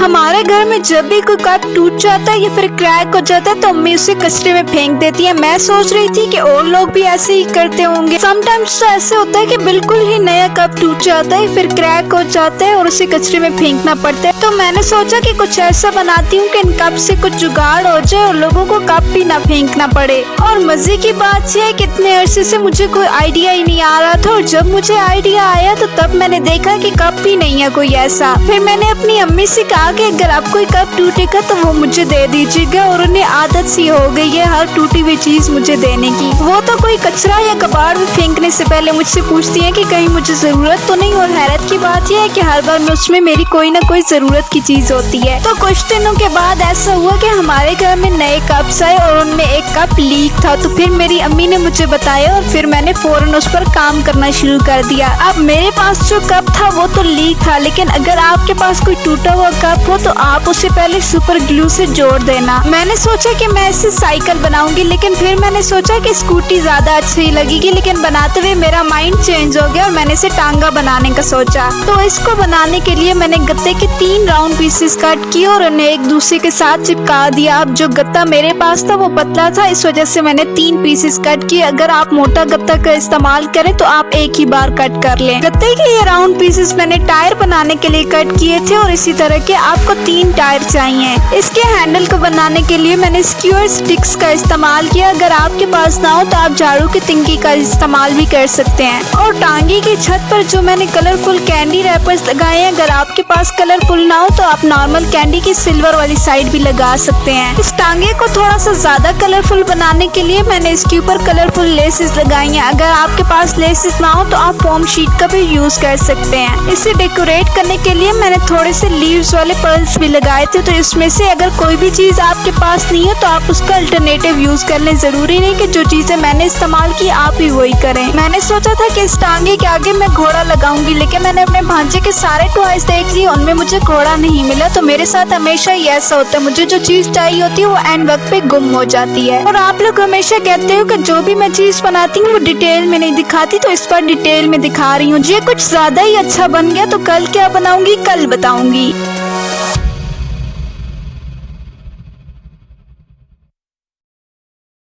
हमारे घर में जब भी कोई कप टूट जाता है या फिर क्रैक हो जाता है तो अम्मी उसे कचरे में फेंक देती है। मैं सोच रही थी कि और लोग भी ऐसे ही करते होंगे। समटाइम्स तो ऐसे होता है कि बिल्कुल ही नया कप टूट जाता है फिर क्रैक हो जाता है और उसे कचरे में फेंकना पड़ता है। तो मैंने सोचा कि कुछ ऐसा बनाती हूँ कि इन कप से कुछ जुगाड़ हो जाए और लोगों को कप भी ना फेंकना पड़े। और मजे की बात यह है कि इतने अरसे से मुझे कोई आइडिया ही नहीं आ रहा था और जब मुझे आइडिया आया तो तब मैंने देखा कि कप भी नहीं है कोई ऐसा। फिर मैंने अपनी अम्मी से कहा कि अगर आप कोई कप टूटेगा तो वो मुझे दे दीजिएगा और उन्हें आदत सी हो गई है हर टूटी हुई चीज मुझे देने की। वो तो कोई कचरा या कबाड़ में फेंकने से पहले मुझसे पूछती है कि कहीं मुझे जरूरत तो नहीं। और हैरत की बात यह है कि हर बार उसमें मेरी कोई ना कोई जरूरत की चीज होती है। तो कुछ दिनों के बाद ऐसा हुआ कि हमारे घर में नए कप्स आए और उनमें एक कप लीक था। तो फिर मेरी अम्मी ने मुझे बताया और फिर मैंने फौरन उस पर काम करना शुरू कर दिया। अब मेरे पास जो कप था वो तो लीक था, लेकिन अगर आपके पास कोई टूटा हुआ कप हो तो आप उसे पहले सुपर ग्लू से जोड़ देना। मैंने सोचा कि मैं इससे साइकिल बनाऊंगी, लेकिन फिर मैंने सोचा कि स्कूटी ज्यादा अच्छी लगेगी, लेकिन बनाते हुए मेरा माइंड चेंज हो गया और मैंने इसे टांगा बनाने का सोचा। तो इसको बनाने के लिए मैंने गत्ते के 3 राउंड पीसेस कट किए और उन्हें एक दूसरे के साथ चिपका दिया। अब जो गत्ता मेरे पास था वो पतला था, इस वजह से मैंने 3 पीसेस कट किए। अगर आप मोटा गत्ता का इस्तेमाल करें तो आप एक ही बार कट कर लें। गत्ते के ये राउंड पीसेस मैंने टायर बनाने के लिए कट किए थे और इसी तरह के आपको 3 टायर चाहिए। इसके हैंडल को बनाने के लिए मैंने स्क्यूअर स्टिक्स का इस्तेमाल किया। अगर आपके पास ना हो तो आप झाड़ू की तिनकी का इस्तेमाल भी कर सकते हैं। और टांगे की छत पर जो मैंने कलरफुल कैंडी रैपर्स लगाए हैं, अगर आपके पास कलरफुल ना हो तो आप नॉर्मल कैंडी की सिल्वर वाली साइड भी लगा सकते हैं। इस टांगे को थोड़ा सा ज्यादा कलरफुल बनाने के लिए मैंने इसके ऊपर कलरफुल लेसेस लगाई हैं। अगर आपके पास लेसेस ना हो तो आप फोम शीट का भी यूज कर सकते हैं। इसे डेकोरेट करने के लिए मैंने थोड़े से लीव्स वाले पर्ल्स भी लगाए थे। तो इसमें से अगर कोई भी चीज आपके पास नहीं है तो आप उसका अल्टरनेटिव यूज कर लें। जरूरी नहीं कि जो चीजें मैंने इस्तेमाल की आप ही वही करें। मैंने सोचा था कि इस टांगे के आगे मैं घोड़ा लगाऊंगी, लेकिन मैंने अपने भांजे के सारे टॉयज देख लिए, उनमें मुझे घोड़ा नहीं मिला। तो मेरे साथ हमेशा ही ऐसा होता है, मुझे जो चीज चाहिए होती है वो एंड वक्त पे गुम हो जाती है। और आप लोग हमेशा कहते हो कि जो भी मैं चीज बनाती हूँ वो डिटेल में नहीं दिखाती, तो इस पर डिटेल में दिखा रही हूँ। ये कुछ ज्यादा ही अच्छा बन गया, तो कल क्या बनाऊंगी कल बताऊंगी।